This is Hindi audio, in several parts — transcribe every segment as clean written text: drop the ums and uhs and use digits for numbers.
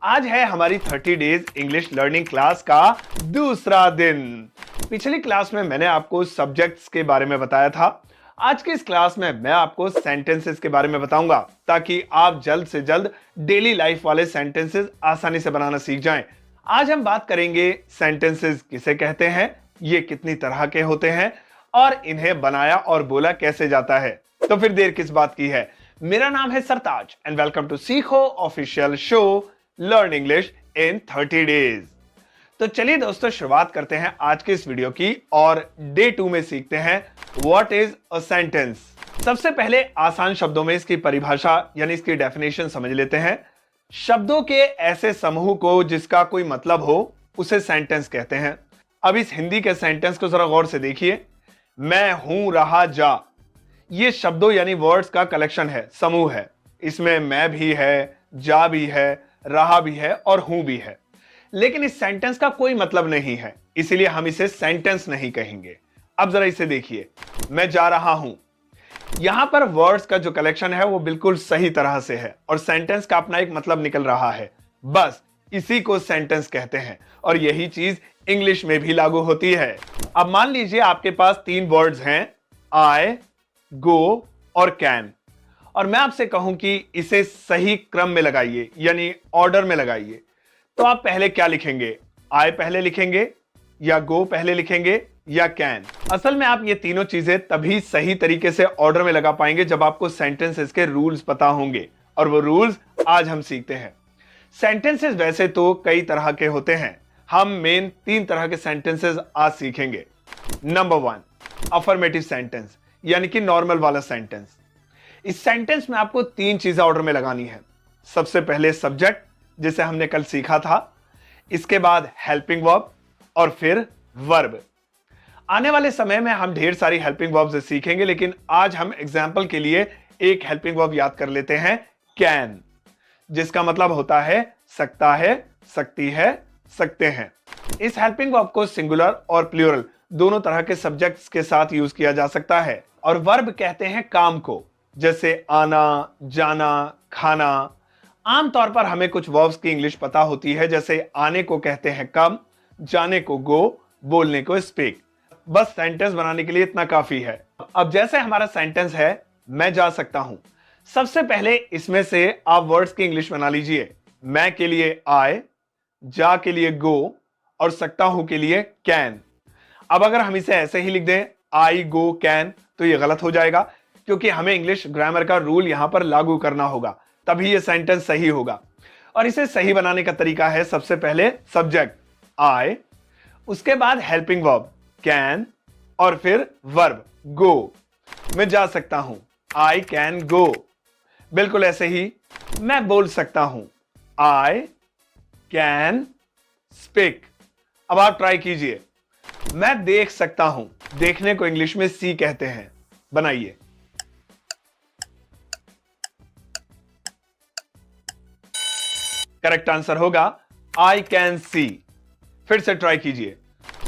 आज है हमारी 30 डेज इंग्लिश लर्निंग क्लास का दूसरा दिन। पिछली क्लास में मैंने आपको सब्जेक्ट्स के बारे में बताया था। आज की इस क्लास में मैं आपको सेंटेंसेस के बारे में बताऊंगा ताकि आप जल्द से जल्द डेली लाइफ वाले सेंटेंसेस आसानी से बनाना सीख जाएं। आज हम बात करेंगे सेंटेंसेस किसे कहते हैं, ये कितनी तरह के होते हैं और इन्हें बनाया और बोला कैसे जाता है। तो फिर देर किस बात की है। मेरा नाम है सरताज एंड वेलकम टू सीखो official show learn English in 30 days. तो चलिए दोस्तों शुरुआत करते हैं आज के इस वीडियो की और डे 2 में सीखते हैं व्हाट इज अ सेंटेंस। सबसे पहले आसान शब्दों में इसकी परिभाषा यानी इसकी डेफिनेशन समझ लेते हैं। शब्दों के ऐसे समूह को जिसका कोई मतलब हो उसे सेंटेंस कहते हैं। अब इस हिंदी के सेंटेंस को जरा गौर से देखिए। मैं हूं रहा जा, ये शब्दों यानी वर्ड्स का कलेक्शन है, समूह है। इसमें मैं भी है, जा भी है, रहा भी है और हूं भी है। लेकिन इस सेंटेंस का कोई मतलब नहीं है, इसीलिए हम इसे सेंटेंस नहीं कहेंगे। अब जरा इसे देखिए, मैं जा रहा हूं। यहां पर वर्ड्स का जो कलेक्शन है वो बिल्कुल सही तरह से है और सेंटेंस का अपना एक मतलब निकल रहा है। बस इसी को सेंटेंस कहते हैं और यही चीज इंग्लिश में भी लागू होती है। अब मान लीजिए आपके पास 3 वर्ड्स हैं, आई, गो और कैन, और मैं आपसे कहूं कि इसे सही क्रम में लगाइए यानी ऑर्डर में लगाइए, तो आप पहले क्या लिखेंगे? आई पहले लिखेंगे या गो पहले लिखेंगे या कैन? असल में आप ये तीनों चीजें तभी सही तरीके से ऑर्डर में लगा पाएंगे जब आपको सेंटेंसेस के रूल्स पता होंगे, और वो रूल्स आज हम सीखते हैं। सेंटेंसेस वैसे तो कई तरह के होते हैं, हम मेन 3 तरह के सेंटेंसेस आज सीखेंगे। नंबर 1, अफर्मेटिव सेंटेंस यानी कि नॉर्मल वाला सेंटेंस। इस सेंटेंस में आपको 3 चीजें ऑर्डर में लगानी है। सबसे पहले सब्जेक्ट, जिसे हमने कल सीखा था, इसके बाद हेल्पिंग वर्ब और फिर वर्ब। आने वाले समय में हम ढेर सारी हेल्पिंग वर्ब्स सीखेंगे, लेकिन आज हम एग्जांपल के लिए एक हेल्पिंग वर्ब याद कर लेते हैं, कैन, जिसका मतलब होता है सकता है, सकती है, सकते हैं। इस हेल्पिंग वर्ब को सिंगुलर और प्लूरल दोनों तरह के सब्जेक्ट्स के साथ यूज किया जा सकता है। और वर्ब कहते हैं काम को, जैसे आना, जाना, खाना। आमतौर पर हमें कुछ वर्ब्स की इंग्लिश पता होती है, जैसे आने को कहते हैं कम, जाने को गो, बोलने को स्पीक। बस सेंटेंस बनाने के लिए इतना काफी है। अब जैसे हमारा सेंटेंस है, मैं जा सकता हूं। सबसे पहले इसमें से आप वर्ड्स की इंग्लिश बना लीजिए। मैं के लिए आई, जा के लिए गो और सकता हूं के लिए कैन। अब अगर हम इसे ऐसे ही लिख दें, आई गो कैन, तो ये गलत हो जाएगा, क्योंकि हमें इंग्लिश ग्रामर का रूल यहां पर लागू करना होगा, तभी ये सेंटेंस सही होगा। और इसे सही बनाने का तरीका है, सबसे पहले सब्जेक्ट आई, उसके बाद हेल्पिंग वर्ब कैन और फिर वर्ब गो। मैं जा सकता हूं, आई कैन गो। बिल्कुल ऐसे ही मैं बोल सकता हूं, आई कैन स्पीक। अब आप ट्राई कीजिए। मैं देख सकता हूं, देखने को इंग्लिश में सी कहते हैं। बनाइए। करेक्ट आंसर होगा आई कैन सी। फिर से ट्राई कीजिए।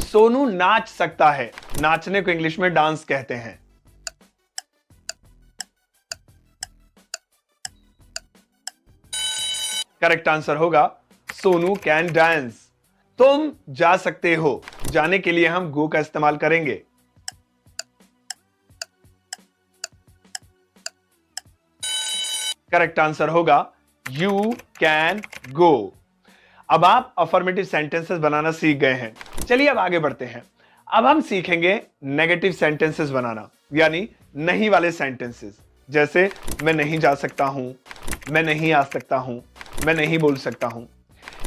सोनू नाच सकता है, नाचने को इंग्लिश में डांस कहते हैं। करेक्ट आंसर होगा सोनू कैन डांस। तुम जा सकते हो, जाने के लिए हम गो का इस्तेमाल करेंगे। करेक्ट आंसर होगा यू कैन गो। अब आप अफर्मेटिव सेंटेंसेस बनाना सीख गए हैं। चलिए अब आगे बढ़ते हैं। अब हम सीखेंगे नेगेटिव सेंटेंसेस बनाना, यानी नहीं वाले सेंटेंसेस। जैसे मैं नहीं जा सकता हूं, मैं नहीं आ सकता हूं, मैं नहीं बोल सकता हूं।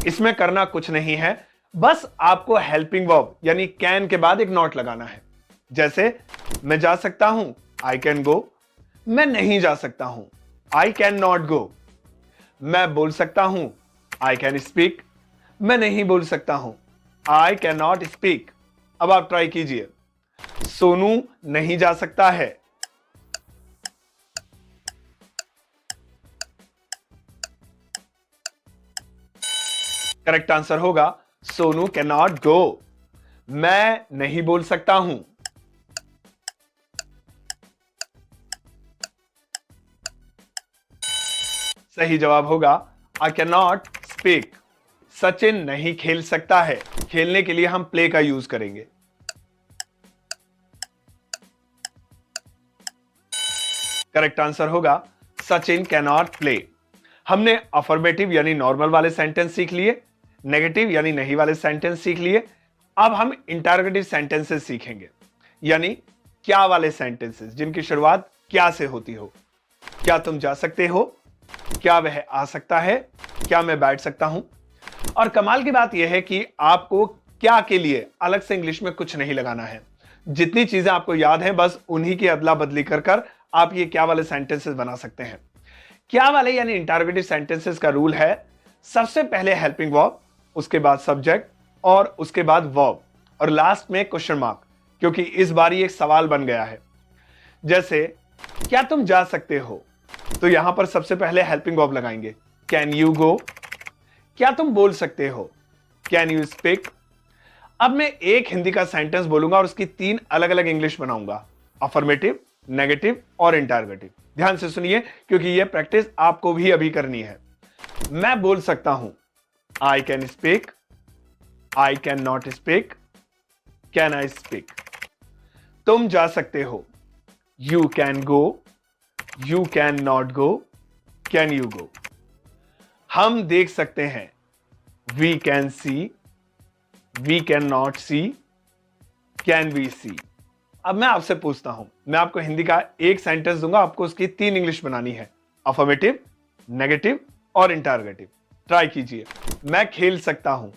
इसमें करना कुछ नहीं है, बस आपको हेल्पिंग वर्ब यानी कैन के बाद एक नॉट लगाना है। जैसे मैं जा सकता हूं, आई कैन गो। मैं नहीं जा सकता हूं, आई कैन नॉट गो। मैं बोल सकता हूं, आई कैन स्पीक। मैं नहीं बोल सकता हूं, आई कैन नॉट स्पीक। अब आप ट्राई कीजिए। सोनू नहीं जा सकता है। करेक्ट आंसर होगा सोनू कैन नॉट गो। मैं नहीं बोल सकता हूं। सही जवाब होगा आई कैन नॉट स्पीक। सचिन नहीं खेल सकता है। खेलने के लिए हम प्ले का यूज करेंगे। करेक्ट आंसर होगा सचिन कैन नॉट प्ले। हमने अफर्मेटिव यानी नॉर्मल वाले सेंटेंस सीख लिए, नेगेटिव यानी नहीं वाले सेंटेंस सीख लिए। अब हम इंटरोगेटिव सेंटेंसेस सीखेंगे, यानी क्या वाले सेंटेंसेस जिनकी शुरुआत क्या से होती हो। क्या तुम जा सकते हो, क्या वह आ सकता है, क्या मैं बैठ सकता हूं। और कमाल की बात यह है कि आपको क्या के लिए अलग से इंग्लिश में कुछ नहीं लगाना है। जितनी चीजें आपको याद हैं बस उन्हीं की अदला बदली कर कर आप ये क्या वाले सेंटेंसेस बना सकते हैं। क्या वाले यानी इंटरोगेटिव सेंटेंसेस का रूल है, सबसे पहले हेल्पिंग वर्ब, उसके बाद सब्जेक्ट और उसके बाद वर्ब और लास्ट में क्वेश्चन मार्क, क्योंकि इस बार ये एक सवाल बन गया है। जैसे क्या तुम जा सकते हो, तो यहां पर सबसे पहले हेल्पिंग वर्ब लगाएंगे, कैन यू गो। क्या तुम बोल सकते हो, कैन यू स्पीक। अब मैं एक हिंदी का सेंटेंस बोलूंगा और उसकी 3 अलग अलग इंग्लिश बनाऊंगा, अफर्मेटिव, नेगेटिव और इंटरोगेटिव। ध्यान से सुनिए क्योंकि यह प्रैक्टिस आपको भी अभी करनी है। मैं बोल सकता हूं, I can speak, I can not speak, can I speak. तुम जा सकते हो, you can go, you can not go, can you go. हम देख सकते हैं, we can see, we can not see, can we see. अब मैं आपसे पूछता हूं, मैं आपको हिंदी का एक सेंटेंस दूंगा, आपको उसकी 3 इंग्लिश बनानी है, अफर्मेटिव, नेगेटिव और इंटरोगेटिव। ट्राई कीजिए। मैं खेल सकता हूं,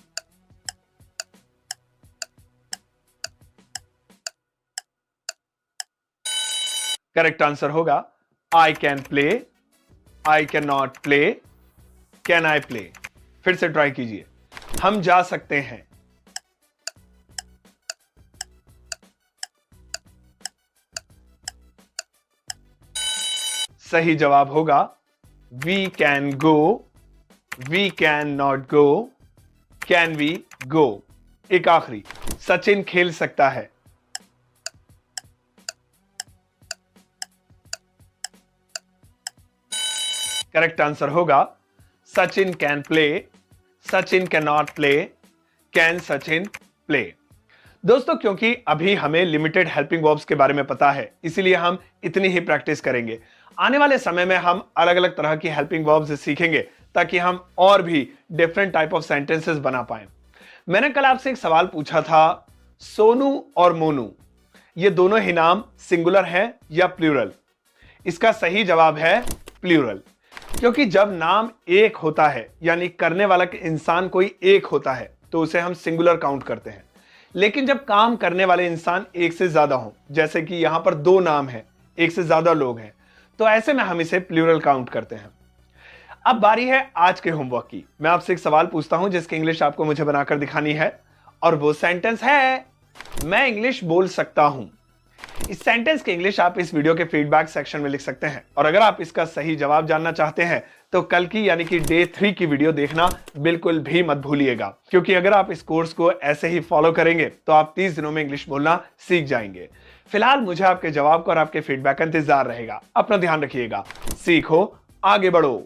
करेक्ट आंसर होगा I can play, I can not play, can I play. फिर से ट्राई कीजिए। हम जा सकते हैं, सही जवाब होगा we can go, we can not go, can we go. एक आखिरी, सचिन खेल सकता है, करेक्ट आंसर होगा Sachin can play, Sachin can not play, can Sachin play. दोस्तों क्योंकि अभी हमें लिमिटेड हेल्पिंग वर्ब्स के बारे में पता है, इसीलिए हम इतनी ही प्रैक्टिस करेंगे। आने वाले समय में हम अलग अलग तरह की हेल्पिंग वर्ब्स सीखेंगे ताकि हम और भी डिफरेंट टाइप ऑफ सेंटेंसेस बना पाएं। मैंने कल आपसे एक सवाल पूछा था, सोनू और मोनू ये दोनों ही नाम सिंगुलर है या प्लूरल। इसका सही जवाब है प्लूरल, क्योंकि जब नाम एक होता है यानी करने वाला इंसान कोई एक होता है तो उसे हम सिंगुलर काउंट करते हैं। लेकिन जब काम करने वाले इंसान एक से ज्यादा हो, जैसे कि यहां पर 2 नाम हैं, एक से ज्यादा लोग हैं, तो ऐसे में हम इसे प्लूरल काउंट करते हैं। अब बारी है आज के होमवर्क की। मैं आपसे एक सवाल पूछता हूं जिसकी इंग्लिश आपको मुझे बनाकर दिखानी है और वो सेंटेंस है, मैं इंग्लिश बोल सकता हूं। इस सेंटेंस की इंग्लिश आप इस वीडियो के फीडबैक सेक्शन में लिख सकते हैं और अगर आप इसका सही जवाब जानना चाहते हैं तो कल की यानी कि डे 3 की वीडियो देखना बिल्कुल भी मत भूलिएगा, क्योंकि अगर आप इस कोर्स को ऐसे ही फॉलो करेंगे तो आप 30 दिनों में इंग्लिश बोलना सीख जाएंगे। फिलहाल मुझे आपके जवाब का और आपके फीडबैक का इंतजार रहेगा। अपना ध्यान रखिएगा, सीखो आगे बढ़ो।